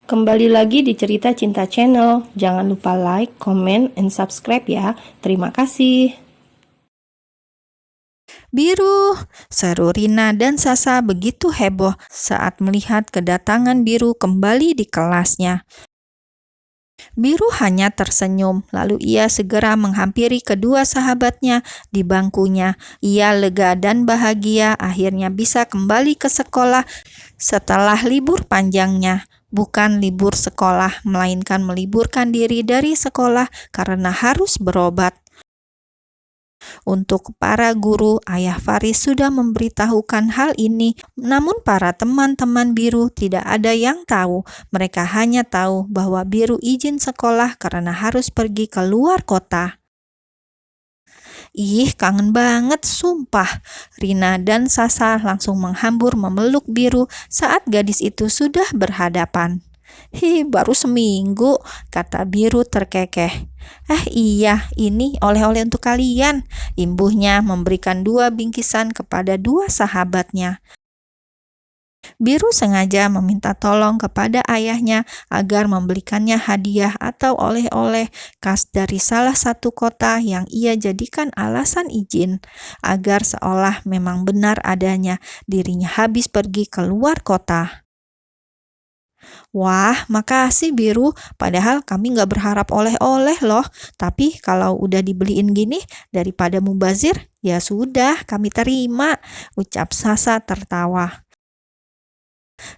Kembali lagi di Cerita Cinta Channel. Jangan lupa like, comment, and subscribe ya. Terima kasih. Biru, seru Rina dan Sasa begitu heboh saat melihat kedatangan Biru kembali di kelasnya. Biru hanya tersenyum, lalu ia segera menghampiri kedua sahabatnya di bangkunya. Ia lega dan bahagia akhirnya bisa kembali ke sekolah setelah libur panjangnya. Bukan libur sekolah, melainkan meliburkan diri dari sekolah karena harus berobat. Untuk para guru, Ayah Faris sudah memberitahukan hal ini, namun para teman-teman Biru tidak ada yang tahu. Mereka hanya tahu bahwa Biru izin sekolah karena harus pergi ke luar kota. Ih, kangen banget, sumpah. Rina dan Sasa langsung menghambur memeluk Biru saat gadis itu sudah berhadapan. Hi, baru seminggu, kata Biru terkekeh. Iya, ini oleh-oleh untuk kalian. Imbuhnya memberikan 2 bingkisan kepada 2 sahabatnya. Biru sengaja meminta tolong kepada ayahnya agar membelikannya hadiah atau oleh-oleh khas dari salah satu kota yang ia jadikan alasan izin, agar seolah memang benar adanya dirinya habis pergi ke luar kota. Wah, makasih Biru, padahal kami nggak berharap oleh-oleh loh. Tapi kalau udah dibeliin gini, daripada mubazir, ya sudah, kami terima, ucap Sasa tertawa.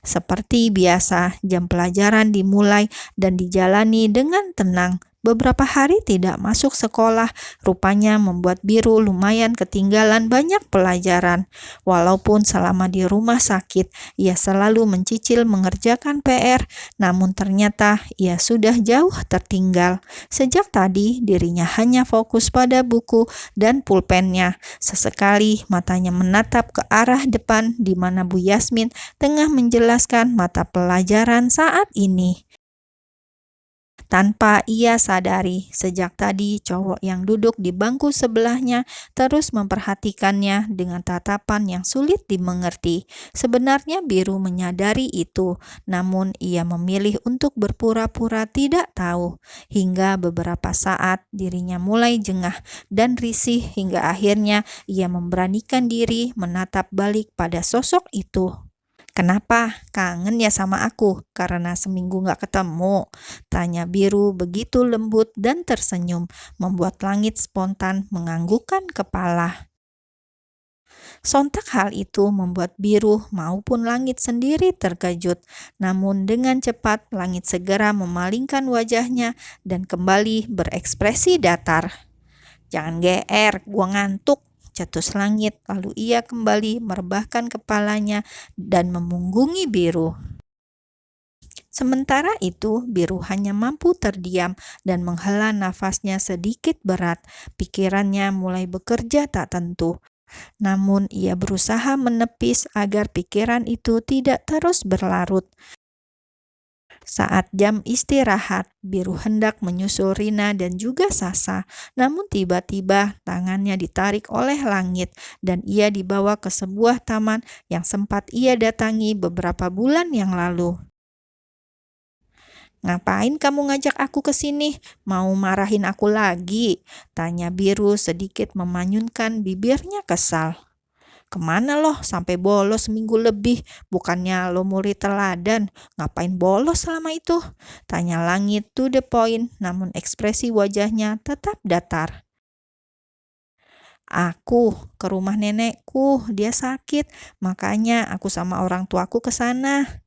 Seperti biasa, jam pelajaran dimulai dan dijalani dengan tenang. Beberapa hari tidak masuk sekolah, rupanya membuat Biru lumayan ketinggalan banyak pelajaran. Walaupun selama di rumah sakit, ia selalu mencicil mengerjakan PR, namun ternyata ia sudah jauh tertinggal. Sejak tadi, dirinya hanya fokus pada buku dan pulpennya. Sesekali matanya menatap ke arah depan di mana Bu Yasmin tengah menjelaskan mata pelajaran saat ini. Tanpa ia sadari, sejak tadi cowok yang duduk di bangku sebelahnya terus memperhatikannya dengan tatapan yang sulit dimengerti. Sebenarnya Biru menyadari itu, namun ia memilih untuk berpura-pura tidak tahu. Hingga beberapa saat dirinya mulai jengah dan risih hingga akhirnya ia memberanikan diri menatap balik pada sosok itu. Kenapa? Kangen ya sama aku karena seminggu gak ketemu? Tanya Biru begitu lembut dan tersenyum, membuat langit spontan menganggukkan kepala. Sontak hal itu membuat Biru maupun langit sendiri terkejut. Namun dengan cepat langit segera memalingkan wajahnya dan kembali berekspresi datar. Jangan GR, gua ngantuk, cetus langit, lalu ia kembali merebahkan kepalanya dan memunggungi Biru. Sementara itu, Biru hanya mampu terdiam dan menghela nafasnya sedikit berat. Pikirannya mulai bekerja tak tentu. Namun ia berusaha menepis agar pikiran itu tidak terus berlarut. Saat jam istirahat, Biru hendak menyusul Rina dan juga Sasa. Namun tiba-tiba tangannya ditarik oleh langit dan ia dibawa ke sebuah taman yang sempat ia datangi beberapa bulan yang lalu. Ngapain kamu ngajak aku ke sini? Mau marahin aku lagi? Tanya Biru sedikit memanyunkan bibirnya kesal. Kemana loh sampai bolos seminggu lebih? Bukannya lo murid teladan, ngapain bolos selama itu? Tanya langit to the point, namun ekspresi wajahnya tetap datar. Aku ke rumah nenekku, dia sakit, makanya aku sama orang tuaku ke sana.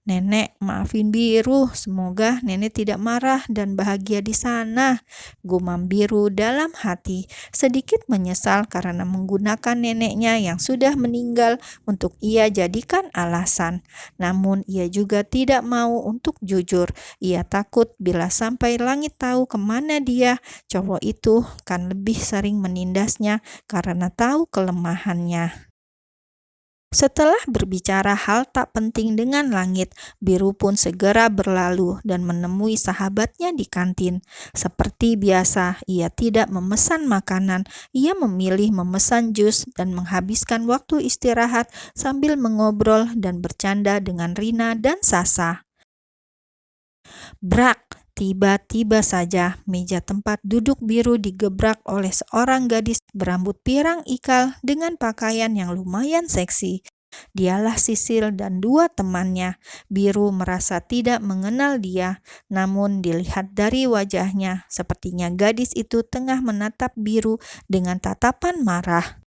Nenek, maafin Biru, semoga nenek tidak marah dan bahagia di sana. Gumam Biru dalam hati, sedikit menyesal karena menggunakan neneknya yang sudah meninggal untuk ia jadikan alasan. Namun ia juga tidak mau untuk jujur. Ia takut bila sampai langit tahu kemana dia, cowok itu kan lebih sering menindasnya karena tahu kelemahannya. Setelah berbicara hal tak penting dengan langit, Biru pun segera berlalu dan menemui sahabatnya di kantin. Seperti biasa, ia tidak memesan makanan. Ia memilih memesan jus dan menghabiskan waktu istirahat sambil mengobrol dan bercanda dengan Rina dan Sasa. Brak! Tiba-tiba saja meja tempat duduk biru digebrak oleh seorang gadis berambut pirang ikal dengan pakaian yang lumayan seksi. Dialah Sisil dan dua temannya. Biru merasa tidak mengenal dia, namun dilihat dari wajahnya, sepertinya gadis itu tengah menatap Biru dengan tatapan marah.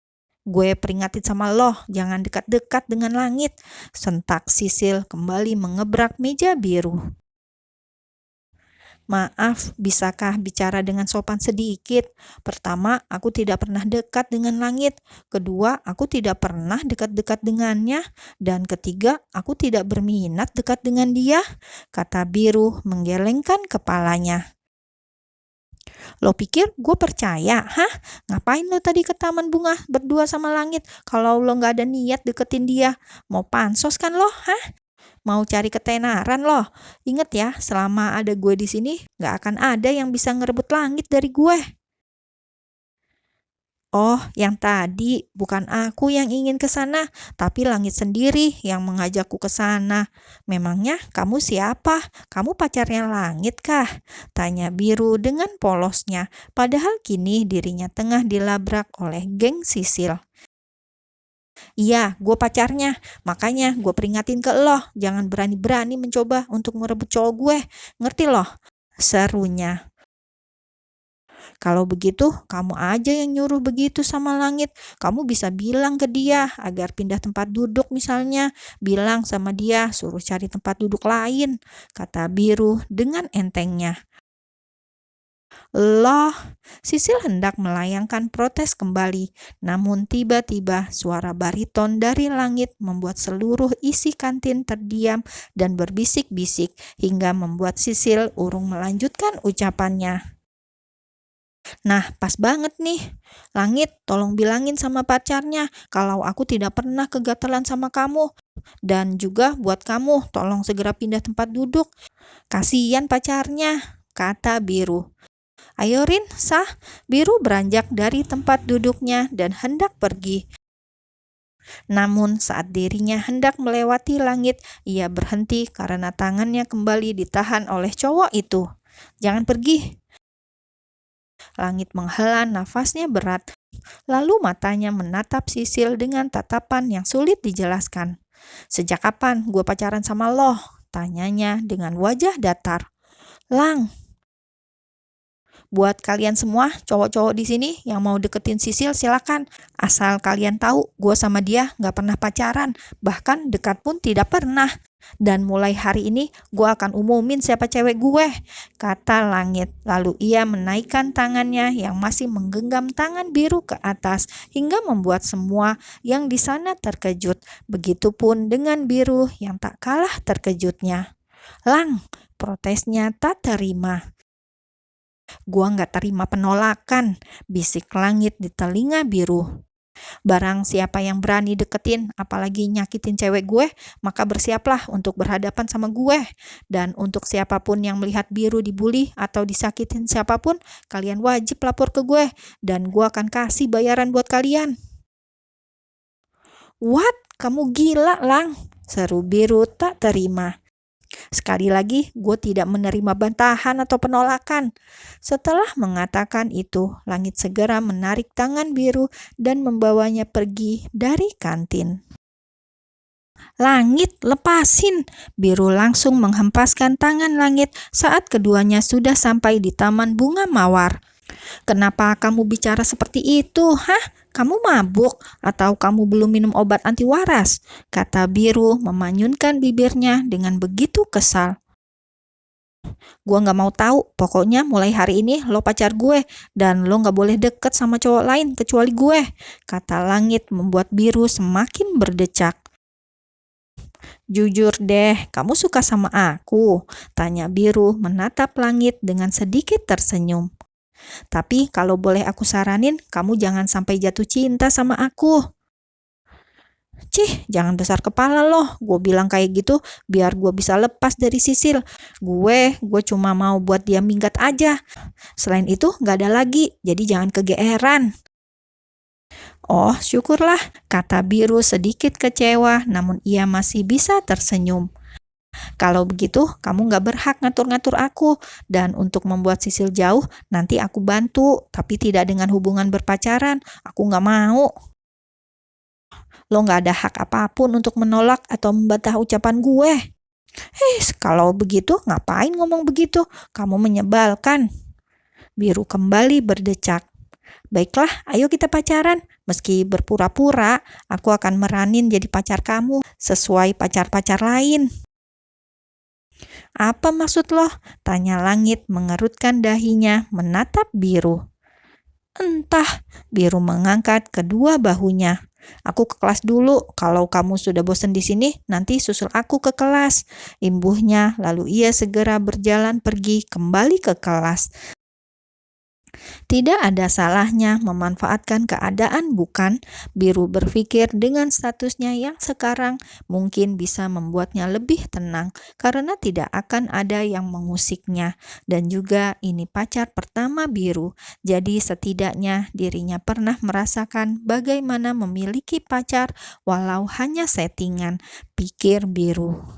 "Gue peringatin sama lo, jangan dekat-dekat dengan langit," sentak Sisil kembali mengebrak meja Biru. "Maaf, bisakah bicara dengan sopan sedikit? Pertama, aku tidak pernah dekat dengan langit. Kedua, aku tidak pernah dekat-dekat dengannya. Dan ketiga, aku tidak berminat dekat dengan dia," kata Biru menggelengkan kepalanya. "Lo pikir gue percaya? Hah? Ngapain lo tadi ke taman bunga berdua sama langit kalau lo gak ada niat deketin dia? Mau pansos kan lo? Hah? Mau cari ketenaran loh. Ingat ya, selama ada gue di sini, gak akan ada yang bisa ngerebut langit dari gue." "Oh, yang tadi bukan aku yang ingin ke sana, tapi langit sendiri yang mengajakku ke sana. Memangnya kamu siapa? Kamu pacarnya langit kah?" tanya Biru dengan polosnya, padahal kini dirinya tengah dilabrak oleh geng Sisil. "Iya, gue pacarnya. Makanya gue peringatin ke lo, jangan berani-berani mencoba untuk merebut cowok gue. Ngerti loh?" serunya. "Kalau begitu, kamu aja yang nyuruh begitu sama langit. Kamu bisa bilang ke dia agar pindah tempat duduk misalnya. Bilang sama dia suruh cari tempat duduk lain," kata Biru dengan entengnya. "Loh," Sisil hendak melayangkan protes kembali, namun tiba-tiba suara bariton dari langit membuat seluruh isi kantin terdiam dan berbisik-bisik hingga membuat Sisil urung melanjutkan ucapannya. "Nah, pas banget nih. Langit, tolong bilangin sama pacarnya kalau aku tidak pernah kegatelan sama kamu. Dan juga buat kamu, tolong segera pindah tempat duduk. Kasian pacarnya," kata Biru. "Ayo Rin, sah." Biru beranjak dari tempat duduknya dan hendak pergi. Namun saat dirinya hendak melewati langit, ia berhenti karena tangannya kembali ditahan oleh cowok itu. "Jangan pergi." Langit menghela nafasnya berat, lalu matanya menatap Sisil dengan tatapan yang sulit dijelaskan. "Sejak kapan gue pacaran sama lo?" tanyanya dengan wajah datar. "Lang, buat kalian semua cowok-cowok di sini yang mau deketin Sisil silakan. Asal kalian tahu, gue sama dia gak pernah pacaran, bahkan dekat pun tidak pernah. Dan mulai hari ini gue akan umumin siapa cewek gue," kata langit. Lalu ia menaikkan tangannya yang masih menggenggam tangan Biru ke atas hingga membuat semua yang di sana terkejut. Begitupun dengan Biru yang tak kalah terkejutnya. "Lang," protesnya tak terima. "Gua nggak terima penolakan," bisik langit di telinga Biru. "Barang siapa yang berani deketin, apalagi nyakitin cewek gue, maka bersiaplah untuk berhadapan sama gue. Dan untuk siapapun yang melihat Biru dibully atau disakitin siapapun, kalian wajib lapor ke gue, dan gue akan kasih bayaran buat kalian." "What? Kamu gila, Lang?" seru Biru tak terima. "Sekali lagi, gue tidak menerima bantahan atau penolakan." Setelah mengatakan itu, langit segera menarik tangan Biru dan membawanya pergi dari kantin. "Langit, lepasin!" Biru langsung menghempaskan tangan langit saat keduanya sudah sampai di taman bunga mawar. "Kenapa kamu bicara seperti itu? Hah? Kamu mabuk? Atau kamu belum minum obat anti waras?" kata Biru memanyunkan bibirnya dengan begitu kesal. "Gua gak mau tahu. Pokoknya mulai hari ini lo pacar gue dan lo gak boleh deket sama cowok lain kecuali gue," kata langit membuat Biru semakin berdecak. "Jujur deh, kamu suka sama aku?" tanya Biru menatap langit dengan sedikit tersenyum. "Tapi kalau boleh aku saranin, kamu jangan sampai jatuh cinta sama aku." "Cih, jangan besar kepala loh. Gue bilang kayak gitu biar gue bisa lepas dari Sisil. Gue cuma mau buat dia minggat aja. Selain itu gak ada lagi, jadi jangan kegeeran." "Oh, syukurlah," kata Biru sedikit kecewa, namun ia masih bisa tersenyum. Kalau begitu, kamu nggak berhak ngatur-ngatur aku. Dan untuk membuat Sisil jauh, nanti aku bantu, tapi tidak dengan hubungan berpacaran. Aku nggak mau. Lo nggak ada hak apapun untuk menolak atau membantah ucapan gue. Kalau begitu, ngapain ngomong begitu? Kamu menyebalkan. Biru kembali berdecak. Baiklah, ayo kita pacaran. Meski berpura-pura, aku akan meranin jadi pacar kamu, sesuai pacar-pacar lain. Apa maksud lo? Tanya Langit mengerutkan dahinya menatap Biru. Entah, Biru mengangkat kedua bahunya. Aku ke kelas dulu. Kalau kamu sudah bosan di sini, nanti susul aku ke kelas. Imbuhnya, lalu ia segera berjalan pergi kembali ke kelas. Tidak ada salahnya memanfaatkan keadaan, bukan? Biru berpikir dengan statusnya yang sekarang mungkin bisa membuatnya lebih tenang karena tidak akan ada yang mengusiknya. Dan juga ini pacar pertama Biru, jadi setidaknya dirinya pernah merasakan bagaimana memiliki pacar walau hanya settingan, pikir Biru.